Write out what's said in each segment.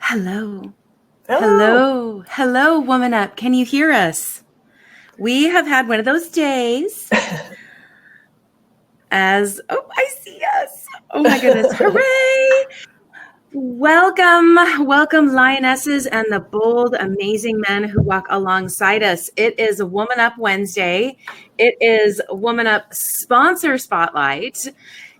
Hello. Hello. Hello, Woman Up. Can you hear us? We have had one of those days I see us. Oh my goodness. Hooray. Welcome, lionesses and the bold, amazing men who walk alongside us. It is a Woman Up Wednesday. It is Woman Up Sponsor Spotlight.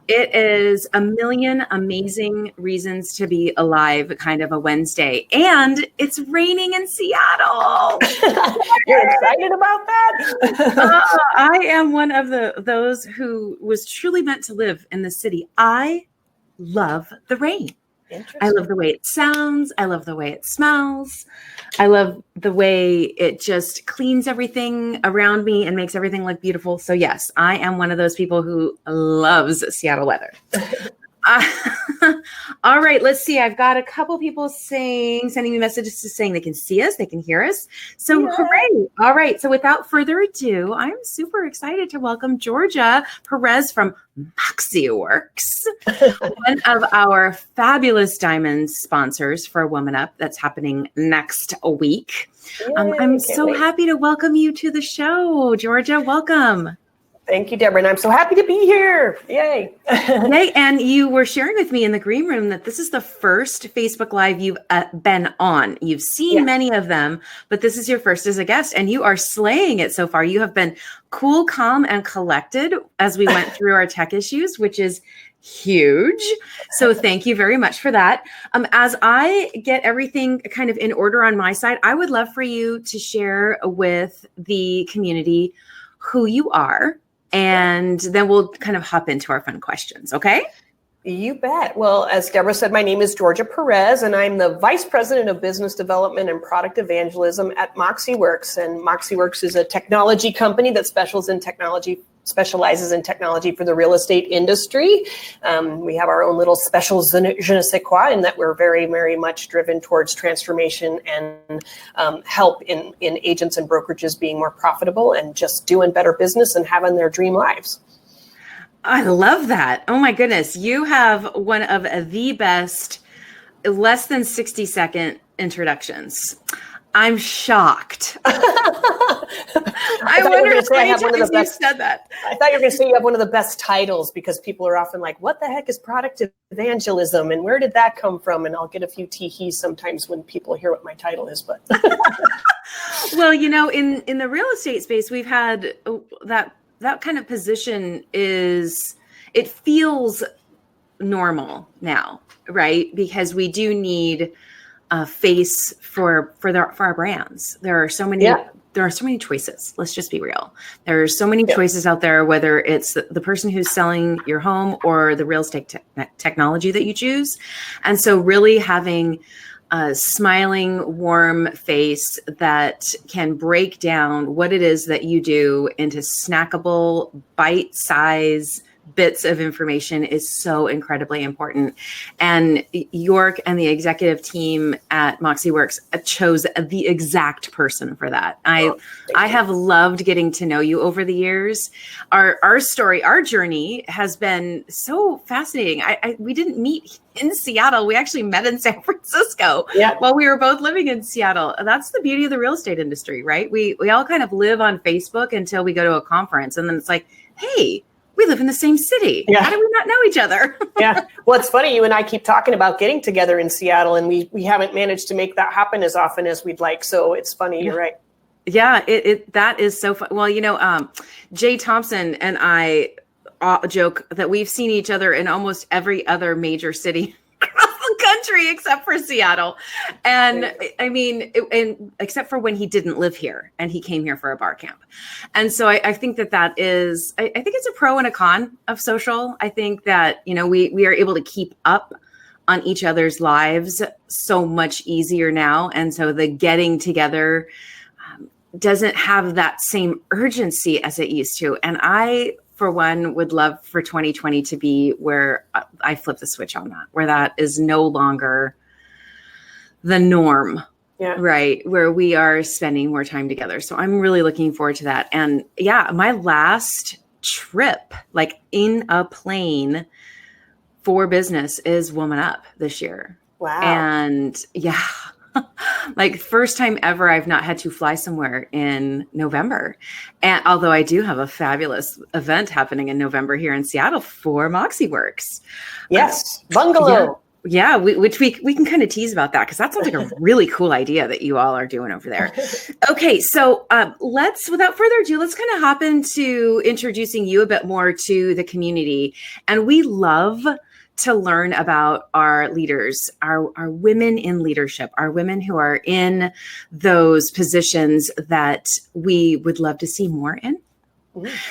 It is a million amazing reasons to be alive kind of a Wednesday. And it's raining in Seattle. You're excited about that? I am one of those who was truly meant to live in the city. I love the rain. I love the way it sounds. I love the way it smells. I love the way it just cleans everything around me and makes everything look beautiful. So yes, I am one of those people who loves Seattle weather. All right, let's see. I've got a couple people sending me messages saying they can see us, they can hear us. So hooray. All right. So without further ado, I'm super excited to welcome Georgia Perez from MoxiWorks, one of our fabulous diamond sponsors for Woman Up that's happening next week. I'm so happy to welcome you to the show, Georgia. Welcome. Thank you, Deborah. And I'm so happy to be here. Yay. Yay. And you were sharing with me in the green room that this is the first Facebook Live you've been on. You've seen many of them, but this is your first as a guest and you are slaying it so far. You have been cool, calm, and collected as we went through our tech issues, which is huge. So thank you very much for that. As I get everything kind of in order on my side, I would love for you to share with the community who you are. And then we'll kind of hop into our fun questions, okay? You bet. Well, as Deborah said, my name is Georgia Perez, and I'm the Vice President of Business Development and Product Evangelism at MoxiWorks. And MoxiWorks is a technology company that specializes in technology for the real estate industry. We have our own little special je ne sais quoi, in that we're very, very much driven towards transformation and help in agents and brokerages being more profitable and just doing better business and having their dream lives. I love that. Oh my goodness. You have one of the best less than 60-second introductions. I'm shocked. I wonder if you said that. I thought you were going to say you have one of the best titles, because people are often like, what the heck is product evangelism? And where did that come from? And I'll get a few tee-hees sometimes when people hear what my title is. But well, you know, in the real estate space, we've had that kind of position it feels normal now, right? Because we do need a face for our brands. There are so many choices. Let's just be real. There are so many choices out there, whether it's the person who's selling your home or the real estate technology that you choose. And so really having a smiling, warm face that can break down what it is that you do into snackable, bite-size bits of information is so incredibly important. And York and the executive team at MoxiWorks chose the exact person for that. I have loved getting to know you over the years. Our story, our journey has been so fascinating. We didn't meet in Seattle. We actually met in San Francisco while we were both living in Seattle. That's the beauty of the real estate industry, right? We all kind of live on Facebook until we go to a conference, and then it's like, hey, we live in the same city. How do we not know each other? Well, it's funny. You and I keep talking about getting together in Seattle, and we haven't managed to make that happen as often as we'd like. So it's funny. You're right. Yeah, that is so fun. Well, you know, Jay Thompson and I joke that we've seen each other in almost every other major city across the country except for Seattle. And I mean, except for when he didn't live here and he came here for a bar camp. And so I think that is, I think it's a pro and a con of social. I think that, you know, we are able to keep up on each other's lives so much easier now. And so the getting together doesn't have that same urgency as it used to. And I, for one, would love for 2020 to be where I flip the switch on that, where that is no longer the norm, right? Where we are spending more time together. So I'm really looking forward to that. And yeah, my last trip, like in a plane for business, is Woman Up this year. Wow. And yeah, like first time ever I've not had to fly somewhere in November. And although I do have a fabulous event happening in November here in Seattle for MoxiWorks. Yes. Bungalow. Yeah, which we can kind of tease about that because that sounds like a really cool idea that you all are doing over there. Okay, so without further ado, let's kind of hop into introducing you a bit more to the community. And we love to learn about our leaders, our women in leadership, our women who are in those positions that we would love to see more in.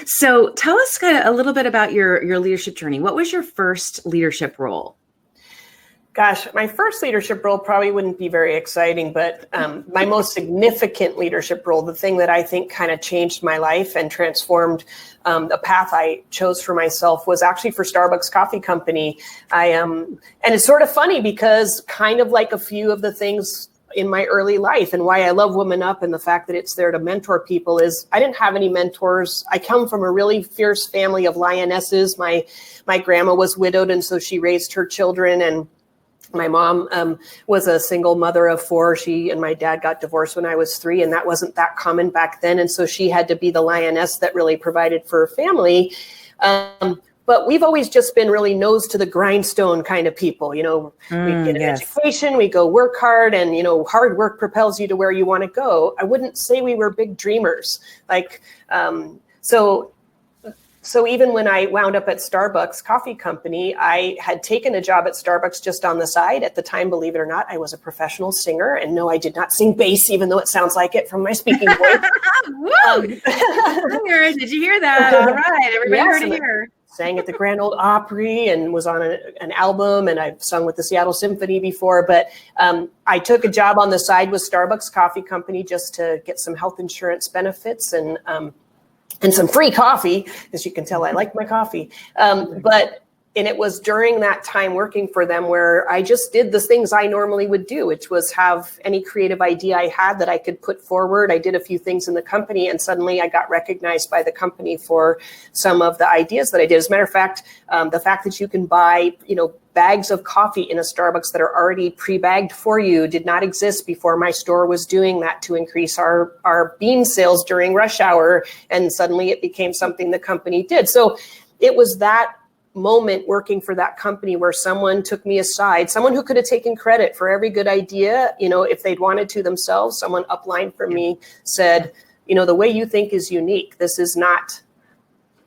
So tell us kind of a little bit about your leadership journey. What was your first leadership role? Gosh, my first leadership role probably wouldn't be very exciting, but my most significant leadership role, the thing that I think kind of changed my life and transformed the path I chose for myself, was actually for Starbucks Coffee Company. And it's sort of funny because kind of like a few of the things in my early life and why I love WomanUP and the fact that it's there to mentor people is I didn't have any mentors. I come from a really fierce family of lionesses. My grandma was widowed, and so she raised her children, and my mom was a single mother of 4. She and my dad got divorced when I was 3, and that wasn't that common back then. And so she had to be the lioness that really provided for her family. But we've always just been really nose to the grindstone kind of people. You know, we get an education, we go work hard, and, you know, hard work propels you to where you want to go. I wouldn't say we were big dreamers. Like, So even when I wound up at Starbucks Coffee Company, I had taken a job at Starbucks just on the side. At the time, believe it or not, I was a professional singer. And no, I did not sing bass, even though it sounds like it from my speaking voice. Did you hear that? All right, everybody heard it here. Sang at the Grand Ole Opry and was on an album, and I've sung with the Seattle Symphony before. But I took a job on the side with Starbucks Coffee Company just to get some health insurance benefits and some free coffee. As you can tell, I like my coffee. And it was during that time working for them where I just did the things I normally would do, which was have any creative idea I had that I could put forward. I did a few things in the company, and suddenly I got recognized by the company for some of the ideas that I did. As a matter of fact, the fact that you can buy, you know, bags of coffee in a Starbucks that are already pre-bagged for you did not exist before my store was doing that to increase our bean sales during rush hour. And suddenly it became something the company did. So it was that moment working for that company where someone took me aside, someone who could have taken credit for every good idea, you know, if they'd wanted to themselves. Someone upline from me said, you know, the way you think is unique. This is not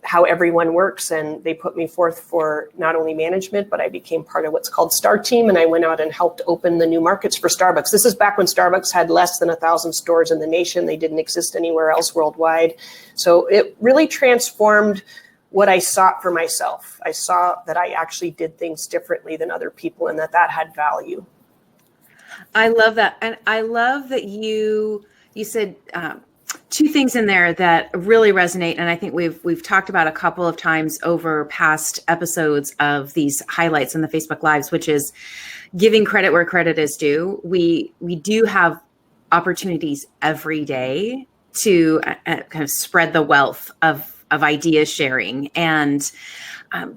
how everyone works. And they put me forth for not only management, but I became part of what's called Star Team. And I went out and helped open the new markets for Starbucks. This is back when Starbucks had less than 1,000 stores in the nation. They didn't exist anywhere else worldwide. So it really transformed what I sought for myself. I saw that I actually did things differently than other people, and that had value. I love that. And I love that you said two things in there that really resonate. And I think we've talked about a couple of times over past episodes of these highlights in the Facebook Lives, which is giving credit where credit is due. We do have opportunities every day to kind of spread the wealth of idea sharing. And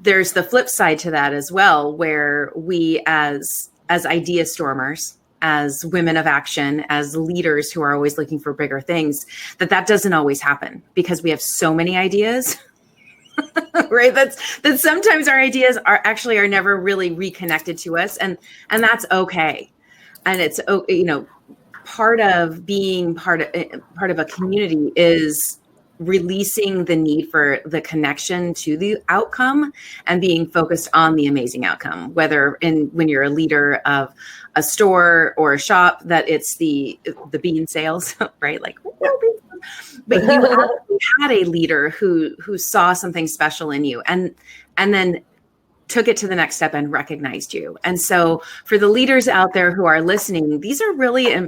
there's the flip side to that as well, where we as idea stormers, as women of action, as leaders who are always looking for bigger things, that doesn't always happen because we have so many ideas, right? That sometimes our ideas are never really reconnected to us. And that's okay. And it's, you know, part of being part of a community is releasing the need for the connection to the outcome and being focused on the amazing outcome, whether when you're a leader of a store or a shop, that it's the bean sales, right? Like, but you actually had a leader who saw something special in you and then took it to the next step and recognized you. And so for the leaders out there who are listening, these are really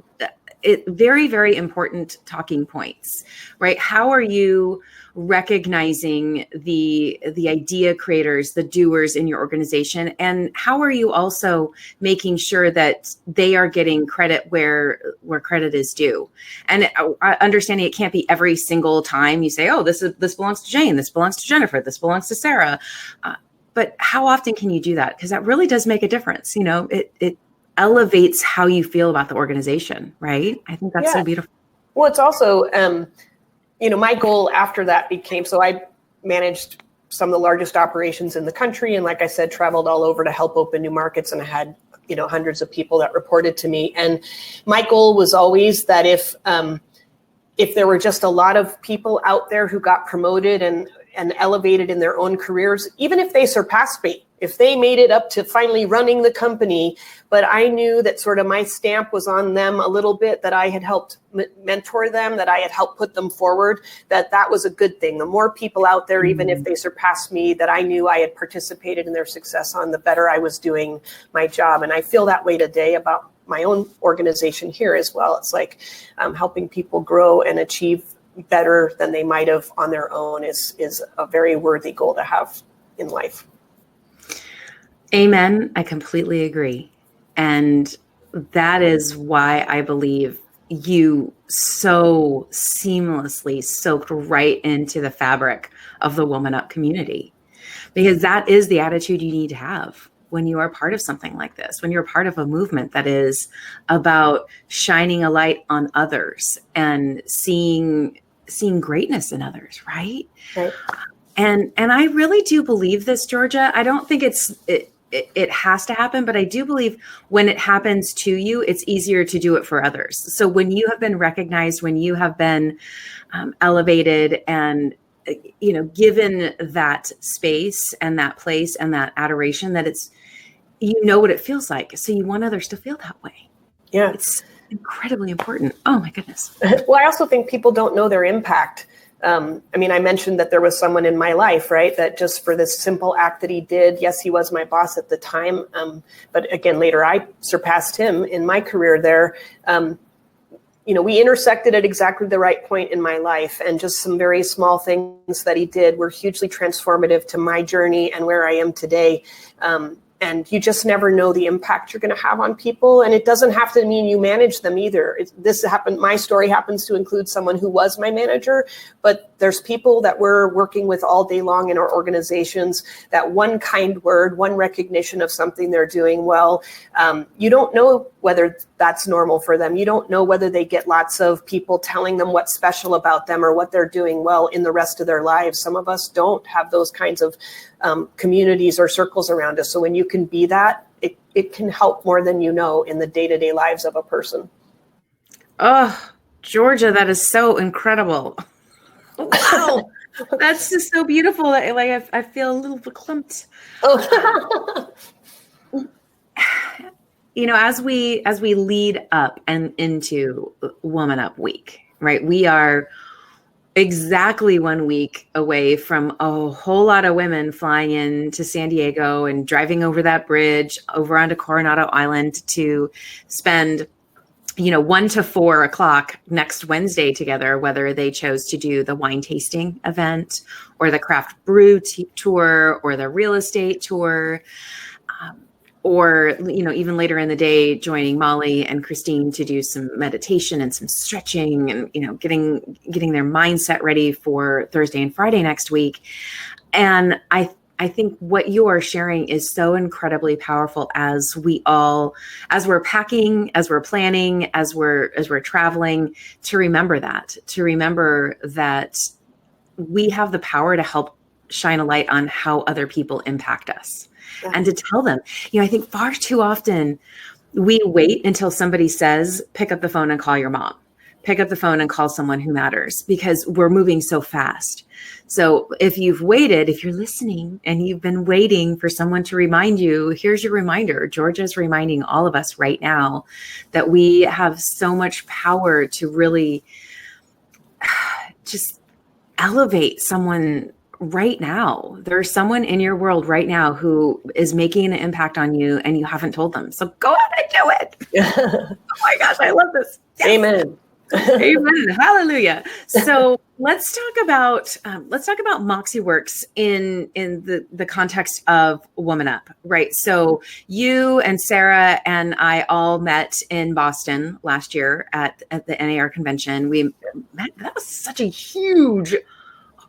very, very important talking points, right? How are you recognizing the idea creators, the doers in your organization? And how are you also making sure that they are getting credit where credit is due? And understanding it can't be every single time you say, oh, this belongs to Jane, this belongs to Jennifer, this belongs to Sarah. But how often can you do that? Because that really does make a difference. You know, elevates how you feel about the organization, right? I think that's so beautiful. Well, it's also, my goal after that became, so I managed some of the largest operations in the country. And like I said, traveled all over to help open new markets. And I had, hundreds of people that reported to me. And my goal was always that if there were just a lot of people out there who got promoted and elevated in their own careers, even if they surpassed me, if they made it up to finally running the company, but I knew that sort of my stamp was on them a little bit, that I had helped mentor them, that I had helped put them forward, that was a good thing. The more people out there, even if they surpassed me, that I knew I had participated in their success on, the better I was doing my job. And I feel that way today about my own organization here as well. It's like helping people grow and achieve better than they might have on their own is a very worthy goal to have in life. Amen. I completely agree. And that is why I believe you so seamlessly soaked right into the fabric of the WomanUP community, because that is the attitude you need to have when you are part of something like this, when you're part of a movement that is about shining a light on others and seeing greatness in others, right? Right. And I really do believe this, Georgia. I don't think it has to happen, but I do believe when it happens to you, it's easier to do it for others. So when you have been recognized, when you have been elevated and, given that space and that place and that adoration, that it's, what it feels like. So you want others to feel that way. Yeah. It's incredibly important. Oh my goodness. Well, I also think people don't know their impact. I mentioned that there was someone in my life, right, that just for this simple act that he did, yes, he was my boss at the time. But again, later I surpassed him in my career there. We intersected at exactly the right point in my life, and just some very small things that he did were hugely transformative to my journey and where I am today. And you just never know the impact you're going to have on people. And it doesn't have to mean you manage them either. My story happens to include someone who was my manager, but there's people that we're working with all day long in our organizations, that one kind word, one recognition of something they're doing well. You don't know whether that's normal for them. You don't know whether they get lots of people telling them what's special about them or what they're doing well in the rest of their lives. Some of us don't have those kinds of communities or circles around us. So when you can be that, it can help more than you know in the day-to-day lives of a person. Oh, Georgia, that is so incredible. Wow. That's just so beautiful. That I feel a little verklempt. Oh. As we lead up and into WomanUP Week, right? We are exactly 1 week away from a whole lot of women flying into San Diego and driving over that bridge over onto Coronado Island to spend 1 to 4 o'clock next Wednesday together, whether they chose to do the wine tasting event or the craft brew tour or the real estate tour, or, even later in the day, joining Molly and Christine to do some meditation and some stretching and, getting their mindset ready for Thursday and Friday next week. And I think what you are sharing is so incredibly powerful as we're packing, as we're planning, as we're traveling, to remember that we have the power to help shine a light on how other people impact us. Yeah. And to tell them, I think far too often we wait until somebody says, pick up the phone and call your mom, pick up the phone and call someone who matters, because we're moving so fast. So if you're listening and you've been waiting for someone to remind you, here's your reminder. Georgia's reminding all of us right now that we have so much power to really just elevate someone right now. There's someone in your world right now who is making an impact on you and you haven't told them. So go ahead and do it. Oh my gosh, I love this. Yes. Amen. Amen. Hallelujah. So let's talk about MoxiWorks in the context of WomanUP, right? So you and Sarah and I all met in Boston last year at the NAR convention. We met. That was such a huge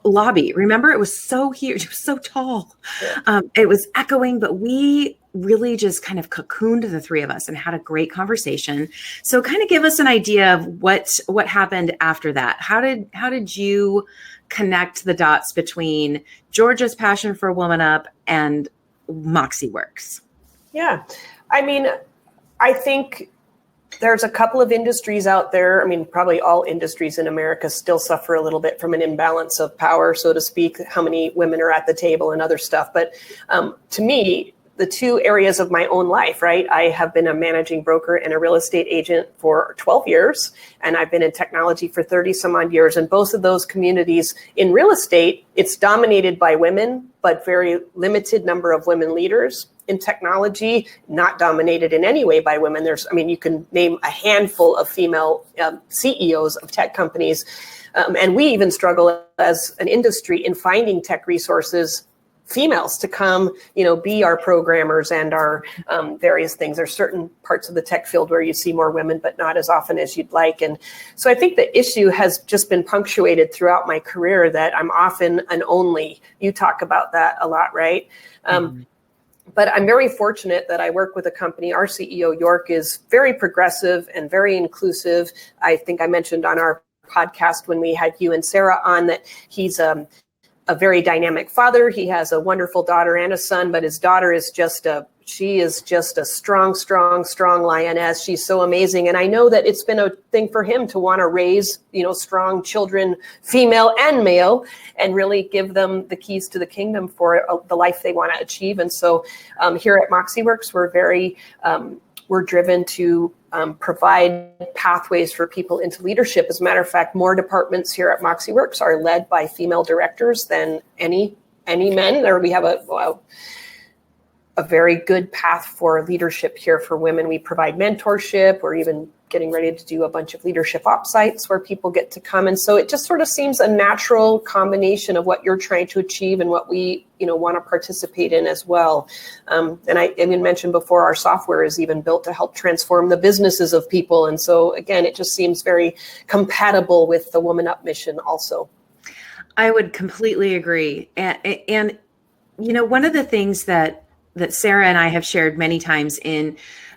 lobby. Remember, it was so huge. It was so tall. Yeah. It was echoing, but we really just kind of cocooned the three of us and had a great conversation. So kind of give us an idea of what happened after that. How did you connect the dots between Georgia's passion for WomanUP and MoxiWorks? Yeah. I mean, I think there's a couple of industries out there. I mean, probably all industries in America still suffer a little bit from an imbalance of power, so to speak, how many women are at the table and other stuff. But to me, the two areas of my own life, right? I have been a managing broker and a real estate agent for 12 years, and I've been in technology for 30 some odd years. And both of those communities in real estate, it's dominated by women, but very limited number of women leaders. In technology, not dominated in any way by women. You can name a handful of female CEOs of tech companies. And we even struggle as an industry in finding tech resources, females to come, be our programmers and our various things. There's certain parts of the tech field where you see more women, but not as often as you'd like. And so I think the issue has just been punctuated throughout my career that I'm often an only. You talk about that a lot, right? But I'm very fortunate that I work with a company. Our CEO, York, is very progressive and very inclusive. I think I mentioned on our podcast when we had you and Sarah on that he's a very dynamic father. He has a wonderful daughter and a son, but his daughter is just a strong lioness. She's so amazing. And I know that it's been a thing for him to want to raise, strong children, female and male, and really give them the keys to the kingdom for the life they want to achieve. And so here at MoxiWorks, we're driven to provide pathways for people into leadership. As a matter of fact, more departments here at MoxiWorks are led by female directors than any men. Or we have a very good path for leadership here for women. We provide mentorship. We're even getting ready to do a bunch of leadership offsites where people get to come. And so it just sort of seems a natural combination of what you're trying to achieve and what we, want to participate in as well. And I even mentioned before, our software is even built to help transform the businesses of people. And so again, it just seems very compatible with the WomanUP mission also. I would completely agree. And one of the things that Sarah and I have shared many times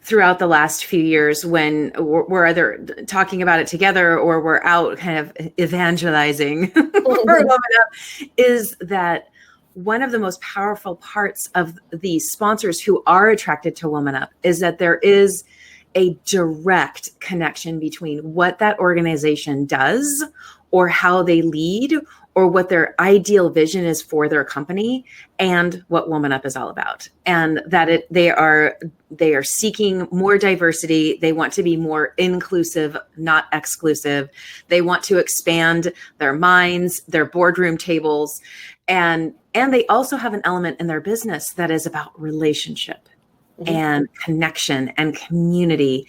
throughout the last few years when we're either talking about it together or we're out kind of evangelizing for WomanUP is that one of the most powerful parts of the sponsors who are attracted to WomanUP is that there is a direct connection between what that organization does or how they lead or what their ideal vision is for their company and what WomanUP is all about. And that they are seeking more diversity. They want to be more inclusive, not exclusive. They want to expand their minds, their boardroom tables. And they also have an element in their business that is about relationship and connection and community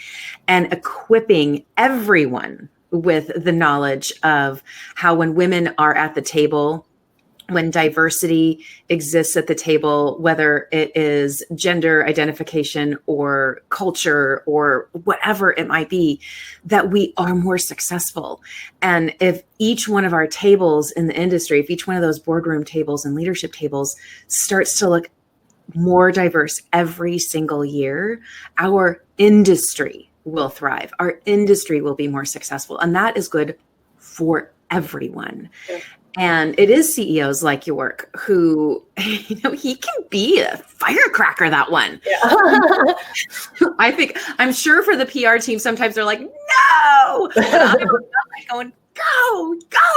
and equipping everyone with the knowledge of how when women are at the table, when diversity exists at the table, whether it is gender identification or culture or whatever it might be, that we are more successful. And if each one of our tables in the industry, if each one of those boardroom tables and leadership tables starts to look more diverse every single year, our industry will thrive. Our industry will be more successful. And that is good for everyone. Yeah. And it is CEOs like York who, he can be a firecracker, that one. Yeah. I'm sure for the PR team, sometimes they're like, no, but I'm going, go,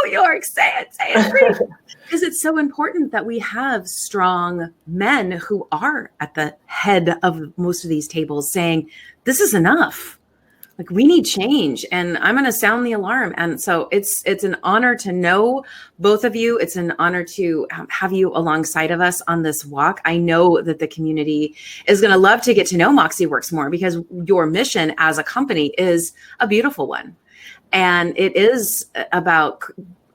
York, say it. Because it's so important that we have strong men who are at the head of most of these tables saying, this is enough. Like, we need change, and I'm going to sound the alarm. And so it's an honor to know both of you. It's an honor to have you alongside of us on this walk. I know that the community is going to love to get to know MoxiWorks more because your mission as a company is a beautiful one. And it is about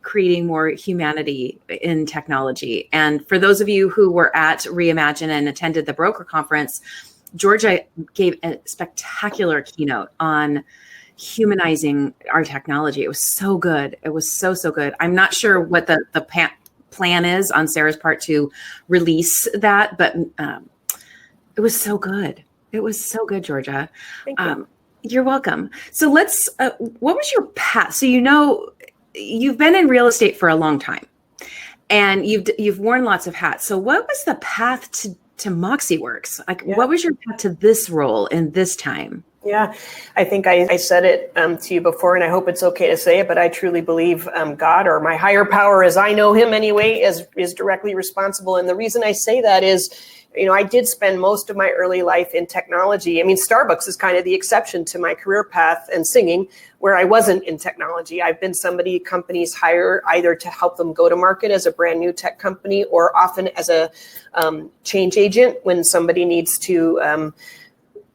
creating more humanity in technology. And for those of you who were at Reimagine and attended the broker conference, Georgia gave a spectacular keynote on humanizing our technology. It was so good. It was so good. I'm not sure what the plan is on Sarah's part to release that, but it was so good. It was so good, Georgia. Thank you. You're welcome. So let's, what was your path? So, you've been in real estate for a long time and you've worn lots of hats. So what was the path to MoxiWorks? Like, what was your path to this role in this time? Yeah, I think I said it to you before, and I hope it's okay to say it, but I truly believe God, or my higher power as I know him anyway, is directly responsible. And the reason I say that is, I did spend most of my early life in technology. I mean, Starbucks is kind of the exception to my career path and singing, where I wasn't in technology. I've been somebody companies hire either to help them go to market as a brand new tech company, or often as a change agent when somebody needs to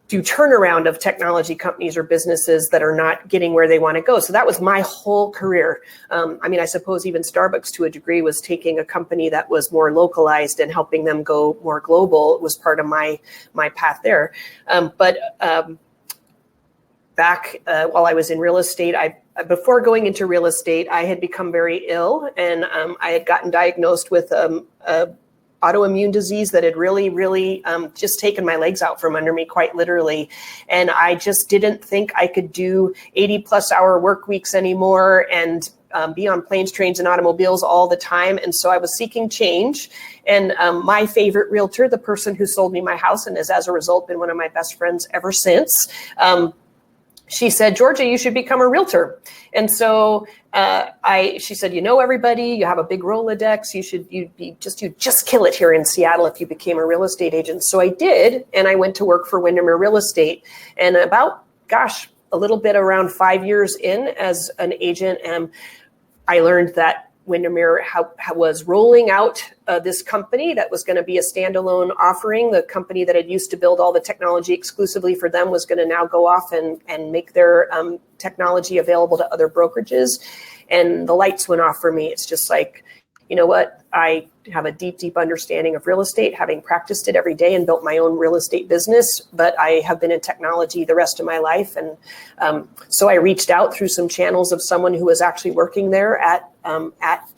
do turnaround of technology companies or businesses that are not getting where they want to go. So that was my whole career. I suppose even Starbucks to a degree was taking a company that was more localized and helping them go more global. It was part of my path there. Back while I was in real estate, before going into real estate, I had become very ill, and I had gotten diagnosed with autoimmune disease that had really just taken my legs out from under me, quite literally. And I just didn't think I could do 80+ hour work weeks anymore and be on planes, trains, and automobiles all the time. And so I was seeking change. And my favorite realtor, the person who sold me my house and has as a result been one of my best friends ever since, she said, Georgia, you should become a realtor. And so she said, everybody, you have a big Rolodex. You just kill it here in Seattle if you became a real estate agent. So I did. And I went to work for Windermere Real Estate. And about, a little bit around 5 years in as an agent, I learned that Windermere was rolling out this company that was going to be a standalone offering. The company that had used to build all the technology exclusively for them was going to now go off and make their technology available to other brokerages. And the lights went off for me. It's just like, you know what? I have a deep understanding of real estate, having practiced it every day and built my own real estate business. But I have been in technology the rest of my life. And so I reached out through some channels of someone who was actually working there at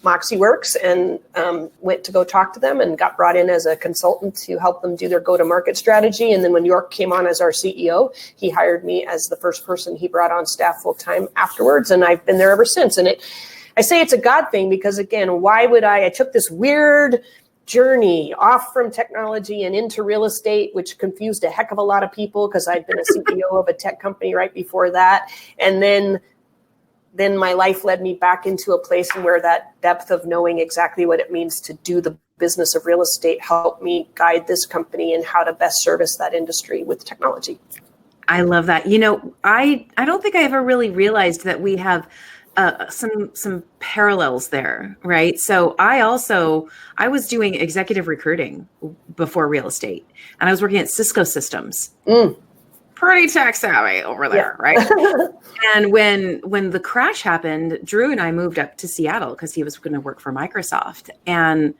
MoxiWorks, and went to go talk to them and got brought in as a consultant to help them do their go-to-market strategy. And then when York came on as our CEO, he hired me as the first person he brought on staff full-time afterwards. And I've been there ever since. And I say it's a God thing because, again, why would I took this weird journey off from technology and into real estate, which confused a heck of a lot of people because I'd been a CEO of a tech company right before that. And then my life led me back into a place where that depth of knowing exactly what it means to do the business of real estate helped me guide this company and how to best service that industry with technology. I love that. I don't think I ever really realized that we have some parallels there, right? So I was doing executive recruiting before real estate, and I was working at Cisco Systems. Pretty tech savvy over there, right? And when the crash happened, Drew and I moved up to Seattle because he was going to work for Microsoft, and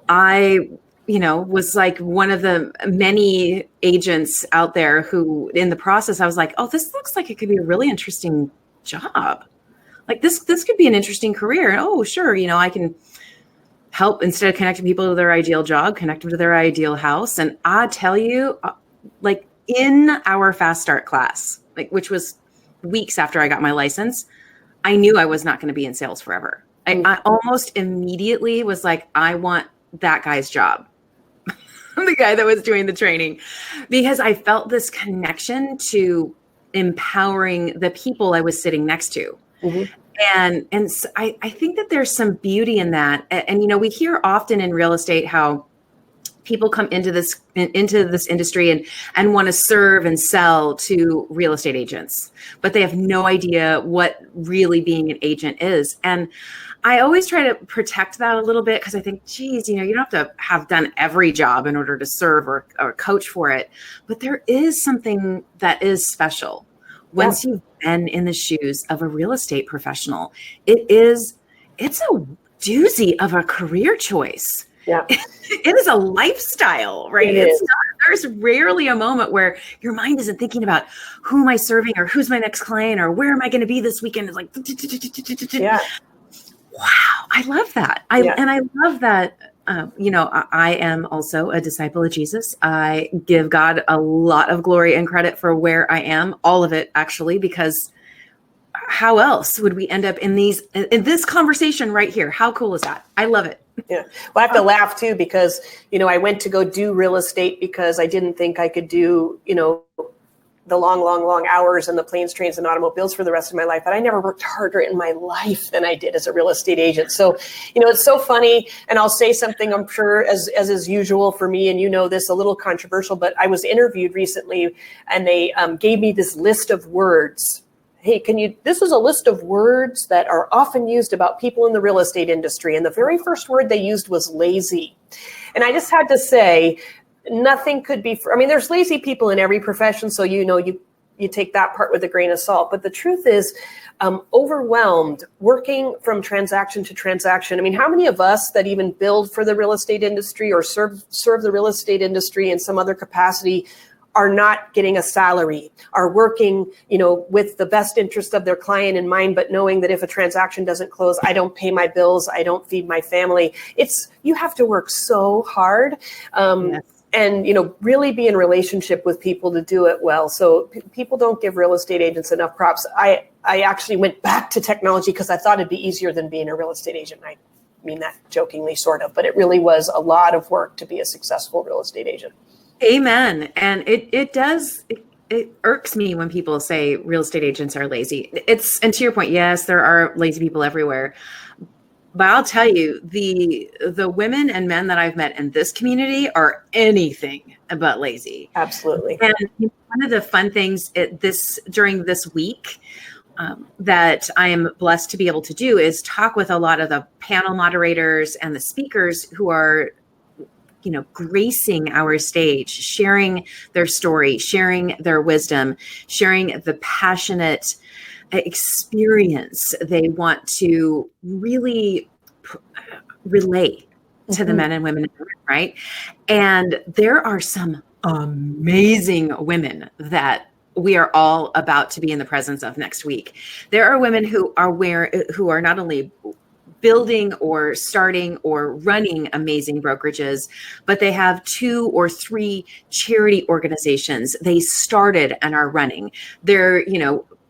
I was like one of the many agents out there who, in the process, I was like, oh, this looks like it could be a really interesting job. Like this could be an interesting career. And oh, sure, I can help, instead of connecting people to their ideal job, connect them to their ideal house. And I tell you, like in our fast start class, which was weeks after I got my license, I knew I was not going to be in sales forever. I almost immediately was like, I want that guy's job. The guy that was doing the training, because I felt this connection to empowering the people I was sitting next to. Mm-hmm. And so I think that there's some beauty in that. And, we hear often in real estate how people come into this industry and want to serve and sell to real estate agents, but they have no idea what really being an agent is. And I always try to protect that a little bit because I think, geez, you don't have to have done every job in order to serve or coach for it. But there is something that is special. Once you've been in the shoes of a real estate professional, it's a doozy of a career choice. Yeah. It is a lifestyle, right? There's rarely a moment where your mind isn't thinking about who am I serving or who's my next client or where am I going to be this weekend. It's like, yeah. Wow. I love that. And I love that. I am also a disciple of Jesus. I give God a lot of glory and credit for where I am, all of it actually, because how else would we end up in this conversation right here? How cool is that? I love it. Yeah. Well, I have to laugh too, because, I went to go do real estate because I didn't think I could do, the long hours and the planes, trains, and automobiles for the rest of my life. But I never worked harder in my life than I did as a real estate agent. So, it's so funny. And I'll say something, I'm sure, as is usual for me, and this, a little controversial, but I was interviewed recently and they gave me this list of words. Hey, this is a list of words that are often used about people in the real estate industry. And the very first word they used was lazy. And I just had to say, nothing could be, there's lazy people in every profession. So, you take that part with a grain of salt. But the truth is, overwhelmed, working from transaction to transaction. How many of us that even build for the real estate industry or serve the real estate industry in some other capacity are not getting a salary, are working, with the best interest of their client in mind, but knowing that if a transaction doesn't close, I don't pay my bills, I don't feed my family. You have to work so hard. Yes. And, really be in relationship with people to do it well. So people don't give real estate agents enough props. I actually went back to technology because I thought it'd be easier than being a real estate agent. I mean that jokingly, sort of, but it really was a lot of work to be a successful real estate agent. Amen. And it irks me when people say real estate agents are lazy. And to your point, yes, there are lazy people everywhere. But I'll tell you, the women and men that I've met in this community are anything but lazy. Absolutely. And one of the fun things during this week that I am blessed to be able to do is talk with a lot of the panel moderators and the speakers who are gracing our stage, sharing their story, sharing their wisdom, sharing the passionate experience they want to really relay to the men and women, right? And there are some amazing women that we are all about to be in the presence of next week. There are women who are not only building or starting or running amazing brokerages, but they have 2 or 3 charity organizations they started and are running. They're,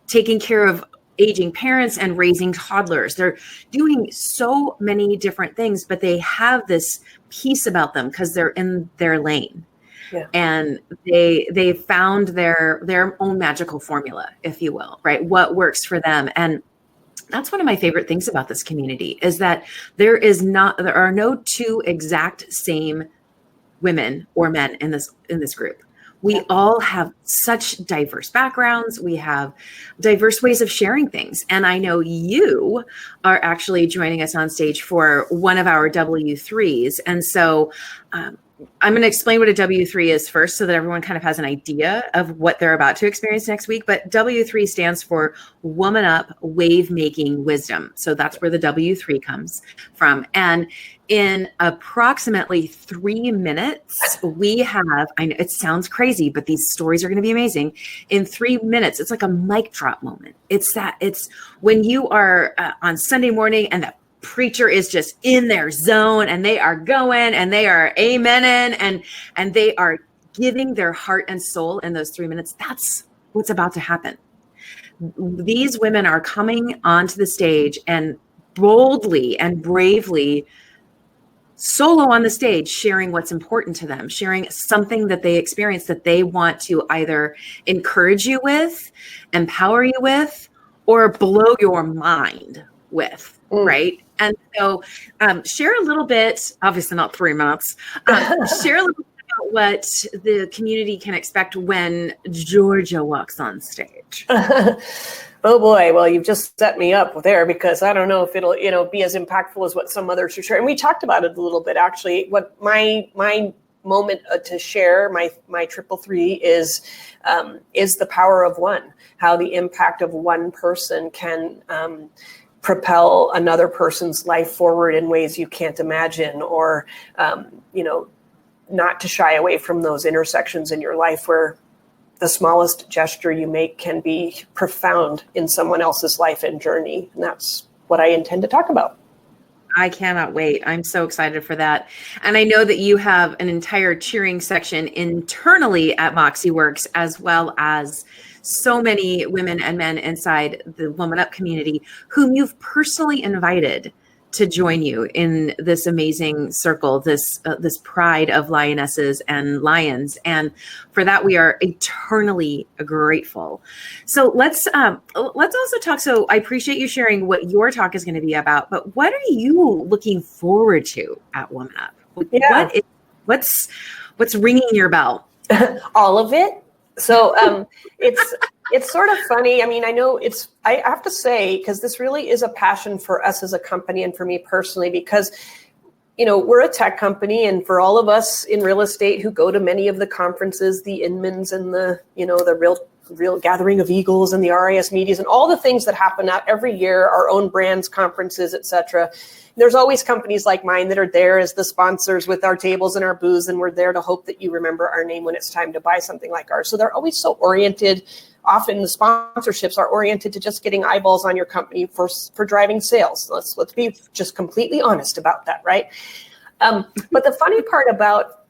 taking care of aging parents and raising toddlers. They're doing so many different things, but they have this piece about them because they're in their lane. Yeah. And they found their own magical formula, if you will, right? What works for them. And that's one of my favorite things about this community is that there are no 2 exact same women or men in this group. We all have such diverse backgrounds. We have diverse ways of sharing things. And I know you are actually joining us on stage for one of our W3s. And so I'm going to explain what a W3 is first so that everyone kind of has an idea of what they're about to experience next week. But W3 stands for WomanUP Wave Making Wisdom. So that's where the W3 comes from. And in approximately 3 minutes, we have, I know it sounds crazy, but these stories are going to be amazing. In 3 minutes, it's like a mic drop moment. It's when you are on Sunday morning and the preacher is just in their zone and they are going and they are amening and they are giving their heart and soul in those 3 minutes. That's what's about to happen. These women are coming onto the stage and boldly and bravely solo on the stage, sharing what's important to them, sharing something that they experience that they want to either encourage you with, empower you with, or blow your mind with, right? And so share a little bit, obviously not 3 minutes, share a little bit about what the community can expect when Georgia walks on stage. Oh boy, well, you've just set me up there because I don't know if it'll, be as impactful as what some others are sharing. And we talked about it a little bit, actually. What my moment to share, my triple three is the power of one, how the impact of one person can propel another person's life forward in ways you can't imagine, or, not to shy away from those intersections in your life where the smallest gesture you make can be profound in someone else's life and journey. And that's what I intend to talk about. I cannot wait. I'm so excited for that. And I know that you have an entire cheering section internally at MoxiWorks, as well as so many women and men inside the WomanUP community whom you've personally invited to join you in this amazing circle, this pride of lionesses and lions. And for that, we are eternally grateful. So let's also talk. So I appreciate you sharing what your talk is going to be about, but what are you looking forward to at WomanUP? Yeah. What's ringing your bell? All of it. So it's sort of funny. I mean, I have to say, because this really is a passion for us as a company and for me personally, because, we're a tech company, and for all of us in real estate who go to many of the conferences, the Inmans and the real gathering of eagles and the RIS medias and all the things that happen out every year, our own brands, conferences, etc. There's always companies like mine that are there as the sponsors with our tables and our booths, and we're there to hope that you remember our name when it's time to buy something like ours. So they're always so oriented. Often the sponsorships are oriented to just getting eyeballs on your company for driving sales. Let's be just completely honest about that, right? But the funny part about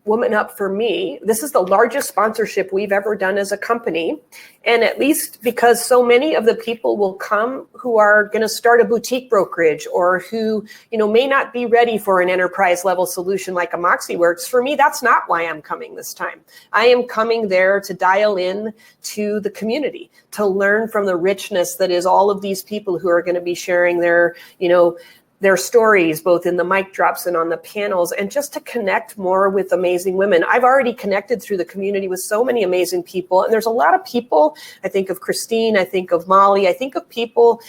WomanUP for me, this is the largest sponsorship we've ever done as a company. And at least because so many of the people will come who are going to start a boutique brokerage or who, may not be ready for an enterprise level solution like a MoxiWorks. For me, that's not why I'm coming this time. I am coming there to dial in to the community, to learn from the richness that is all of these people who are going to be sharing their stories, both in the mic drops and on the panels, and just to connect more with amazing women. I've already connected through the community with so many amazing people. And there's a lot of people, I think of Christine, I think of Molly, I think of people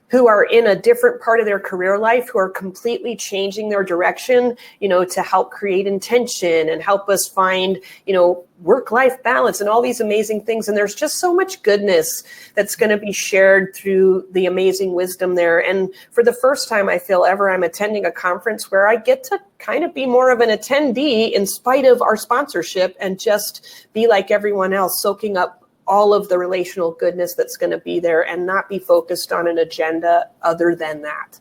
who are in a different part of their career life, who are completely changing their direction, to help create intention and help us find, work-life balance and all these amazing things. And there's just so much goodness that's going to be shared through the amazing wisdom there. And for the first time, I feel ever, I'm attending a conference where I get to kind of be more of an attendee in spite of our sponsorship and just be like everyone else, soaking up all of the relational goodness that's going to be there and not be focused on an agenda other than that.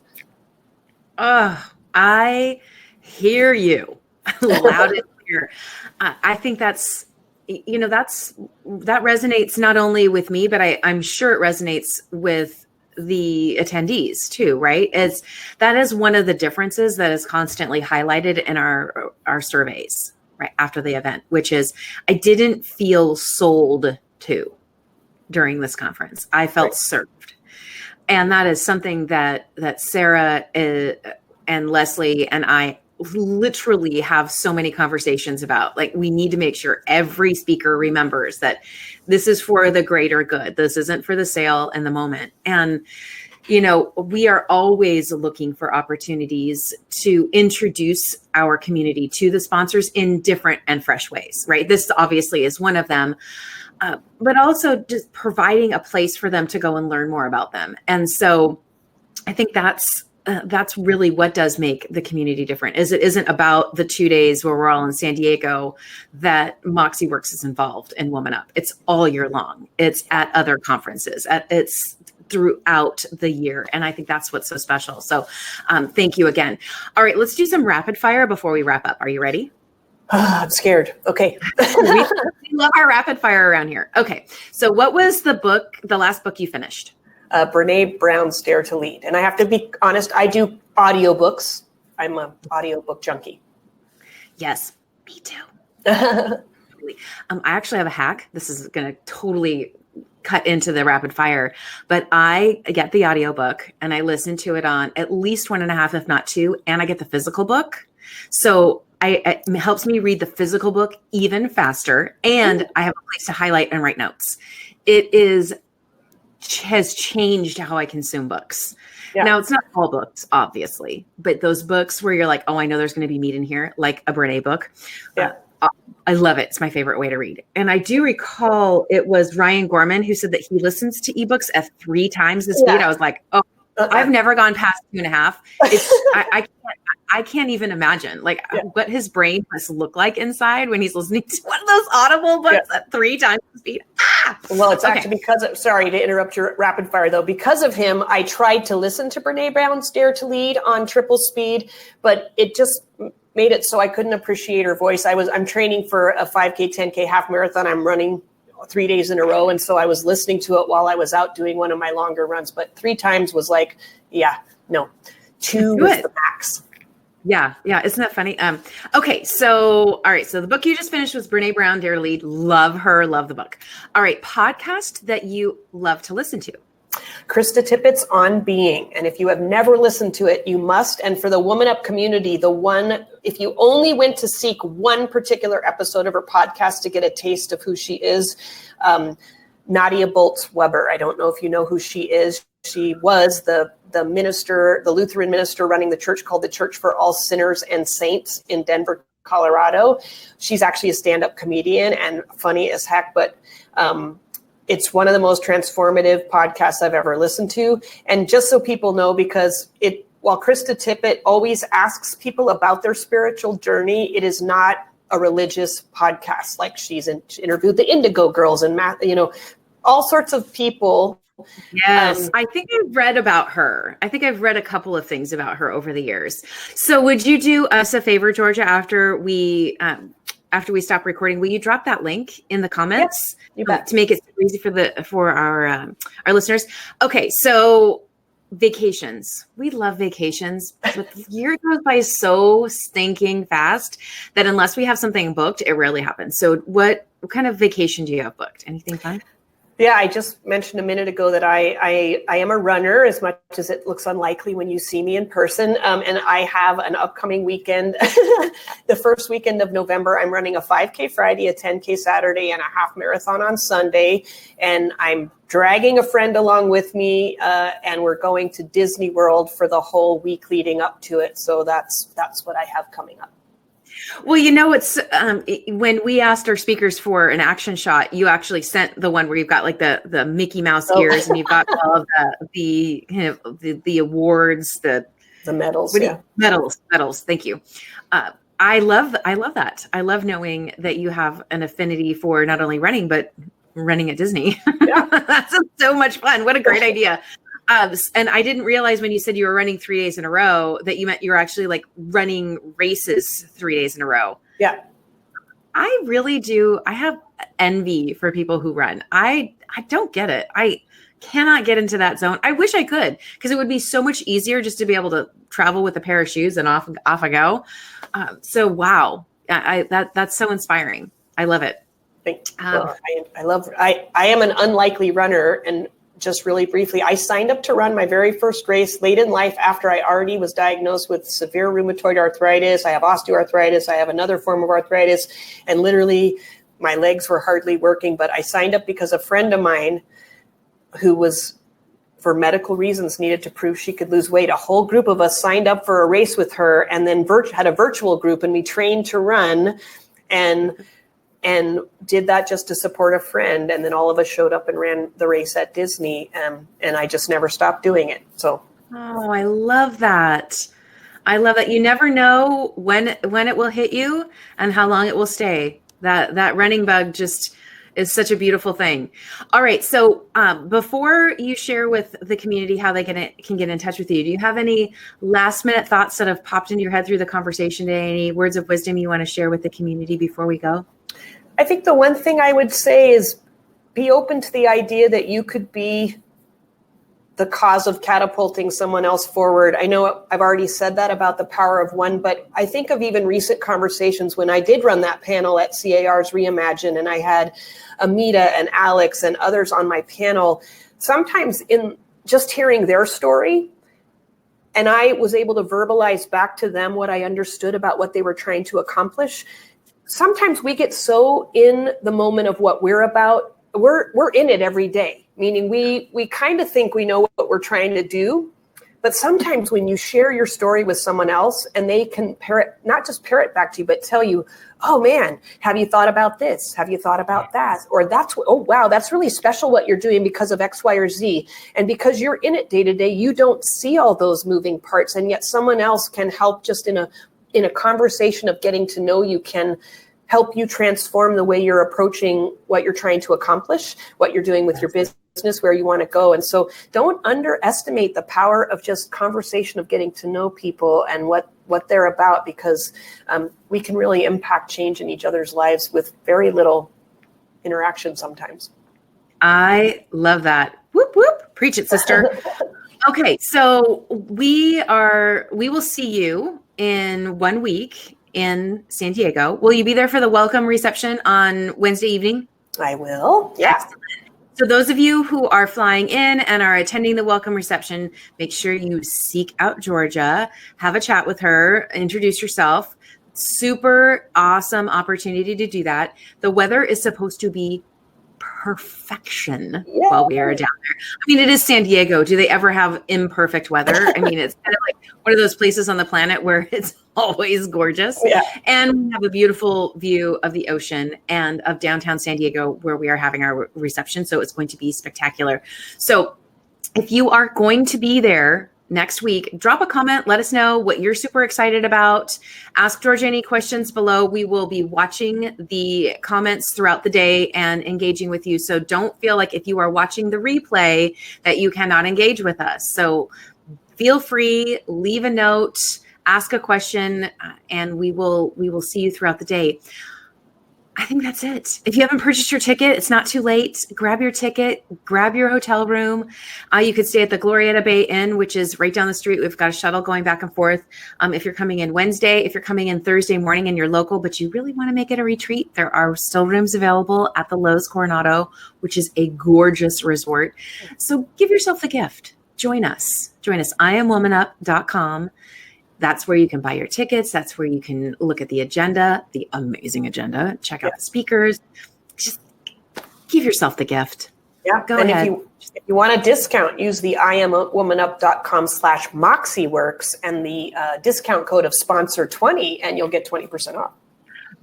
I hear you loud and clear. I think that resonates not only with me, but I'm sure it resonates with the attendees too, right? That is one of the differences that is constantly highlighted in our surveys right after the event, which is I didn't feel sold to during this conference. I felt served. And that is something that Sarah and Leslie and I literally have so many conversations about. Like, we need to make sure every speaker remembers that this is for the greater good. This isn't for the sale in the moment. And, we are always looking for opportunities to introduce our community to the sponsors in different and fresh ways, right? This obviously is one of them. But also just providing a place for them to go and learn more about them. And so I think that's really what does make the community different. It isn't about the 2 days where we're all in San Diego that MoxiWorks is involved in WomanUP. It's all year long. It's at other conferences. It's throughout the year. And I think that's what's so special. So thank you again. All right, let's do some rapid fire before we wrap up. Are you ready? I'm scared. Okay. we love our rapid fire around here. Okay. So what was the last book you finished? Brene Brown's Dare to Lead. And I have to be honest, I do audiobooks. I'm an audiobook junkie. Yes, me too. I actually have a hack. This is going to totally cut into the rapid fire, but I get the audiobook and I listen to it on at least 1.5, if not 2, and I get the physical book. So it helps me read the physical book even faster, and I have a place to highlight and write notes. It has changed how I consume books. Yeah. Now, it's not all books, obviously, but those books where you're like, oh, I know there's going to be meat in here, like a Brene book. Yeah. I love it. It's my favorite way to read. And I do recall it was Ryan Gorman who said that he listens to ebooks at 3 times the speed. I was like, oh, I've never gone past 2.5. It's I can't even imagine what his brain must look like inside when he's listening to one of those Audible books at 3 times the speed. Well, it's actually because of, sorry to interrupt your rapid fire though, because of him, I tried to listen to Brene Brown's Dare to Lead on triple speed, but it just made it so I couldn't appreciate her voice. I'm training for a 5K, 10K half marathon. I'm running 3 days in a row. And so I was listening to it while I was out doing one of my longer runs, but 3 times was like, 2 was the max. Yeah. Isn't that funny? Okay. So, all right. So the book you just finished was Brene Brown, Dare to Lead. Love her. Love the book. All right. Podcast that you love to listen to. Krista Tippett's On Being. And if you have never listened to it, you must. And for the WomanUP community, if you only went to seek one particular episode of her podcast to get a taste of who she is, Nadia Bolz-Weber. I don't know if you know who she is. She was the minister, the Lutheran minister running the church called the Church for All Sinners and Saints in Denver, Colorado. She's actually a stand-up comedian and funny as heck, but it's one of the most transformative podcasts I've ever listened to. And just so people know, because while Krista Tippett always asks people about their spiritual journey, it is not a religious podcast. Like she interviewed the Indigo Girls and all sorts of people. Yes, I think I've read about her. I think I've read a couple of things about her over the years. So would you do us a favor, Georgia, after we stop recording? Will you drop that link in the comments to make it easy for our listeners? Okay, so vacations. We love vacations, but the year goes by so stinking fast that unless we have something booked, it rarely happens. So what kind of vacation do you have booked? Anything fun? Yeah, I just mentioned a minute ago that I am a runner, as much as it looks unlikely when you see me in person. And I have an upcoming weekend. The first weekend of November, I'm running a 5K Friday, a 10K Saturday, and a half marathon on Sunday. And I'm dragging a friend along with me, and we're going to Disney World for the whole week leading up to it. So that's what I have coming up. Well, it's when we asked our speakers for an action shot, you actually sent the one where you've got like the Mickey Mouse ears and you've got all of the kind of the awards, the medals, medals. Thank you. I love that. I love knowing that you have an affinity for not only running, but running at Disney. Yeah. That's so much fun. What a great idea. And I didn't realize when you said you were running 3 days in a row that you meant you were actually like running races 3 days in a row. Yeah. I really do. I have envy for people who run. I don't get it. I cannot get into that zone. I wish I could, because it would be so much easier just to be able to travel with a pair of shoes and off I go. So, wow. That's so inspiring. I love it. Thanks. I am an unlikely runner, and just really briefly, I signed up to run my very first race late in life after I already was diagnosed with severe rheumatoid arthritis. I have osteoarthritis. I have another form of arthritis. And literally, my legs were hardly working. But I signed up because a friend of mine who was, for medical reasons, needed to prove she could lose weight. A whole group of us signed up for a race with her and then had a virtual group. And we trained to run and did that just to support a friend. And then all of us showed up and ran the race at Disney. And I just never stopped doing it. So. Oh, I love that. I love that. You never know when it will hit you and how long it will stay. That running bug just is such a beautiful thing. All right. So before you share with the community how they can get in touch with you, do you have any last minute thoughts that have popped into your head through the conversation today? Any words of wisdom you want to share with the community before we go? I think the one thing I would say is be open to the idea that you could be the cause of catapulting someone else forward. I know I've already said that about the power of one, but I think of even recent conversations when I did run that panel at CAR's Reimagine, and I had Amita and Alex and others on my panel. Sometimes in just hearing their story, and I was able to verbalize back to them what I understood about what they were trying to accomplish. Sometimes we get so in the moment of what we're about. We're in it every day, meaning we kind of think we know what we're trying to do, But sometimes when you share your story with someone else and they can not just parrot back to you, but tell you, oh man, have you thought about this? Have you thought about that? Or oh wow, that's really special what you're doing because of X, Y, or Z. And because you're in it day to day, you don't see all those moving parts. And yet someone else can help just in a conversation of getting to know you, can help you transform the way you're approaching what you're trying to accomplish, what you're doing with your business, where you want to go. And so don't underestimate the power of just conversation, of getting to know people and what they're about, because we can really impact change in each other's lives with very little interaction sometimes. I love that. Whoop, whoop. Preach it, sister. Okay. So we will see you in 1 week in San Diego. Will you be there for the welcome reception on Wednesday evening? I will. Yeah. Excellent. So those of you who are flying in and are attending the welcome reception, make sure you seek out Georgia, have a chat with her, introduce yourself. Super awesome opportunity to do that. The weather is supposed to be perfection while we are down there. I mean, it is San Diego. Do they ever have imperfect weather? I mean, it's kind of like one of those places on the planet where it's always gorgeous. Yeah. And we have a beautiful view of the ocean and of downtown San Diego where we are having our reception. So it's going to be spectacular. So if you are going to be there next week, drop a comment. Let us know what you're super excited about. Ask Georgia any questions below. We will be watching the comments throughout the day and engaging with you. So don't feel like if you are watching the replay that you cannot engage with us. So feel free, leave a note, ask a question, and we will see you throughout the day. I think that's it. If you haven't purchased your ticket, it's not too late. Grab your ticket, grab your hotel room. You could stay at the Glorieta Bay Inn, which is right down the street. We've got a shuttle going back and forth. If you're coming in Wednesday, if you're coming in Thursday morning and you're local, but you really want to make it a retreat, there are still rooms available at the Loews Coronado, which is a gorgeous resort. So give yourself the gift. Join us. IamWomanUp.com. That's where you can buy your tickets. That's where you can look at the agenda, the amazing agenda, check out the speakers. Just give yourself the gift. Yeah. Go ahead. If you want a discount, use the IamWomanUp.com/MoxiWorks and the discount code of sponsor20 and you'll get 20% off.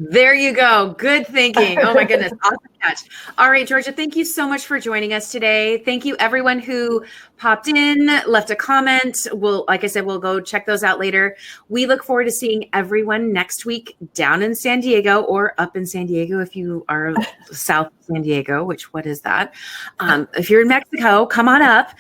There you go. Good thinking. Oh my goodness. Awesome catch. All right, Georgia, thank you so much for joining us today. Thank you everyone who popped in, left a comment. Like I said, we'll go check those out later. We look forward to seeing everyone next week down in San Diego or up in San Diego if you are south of San Diego, what is that? If you're in Mexico, come on up.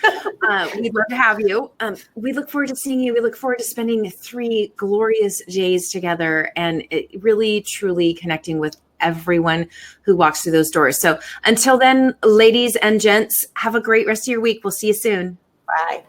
We'd love to have you. We look forward to seeing you. We look forward to spending 3 glorious days together and really, truly connecting with everyone who walks through those doors. So until then, ladies and gents, have a great rest of your week. We'll see you soon. Bye.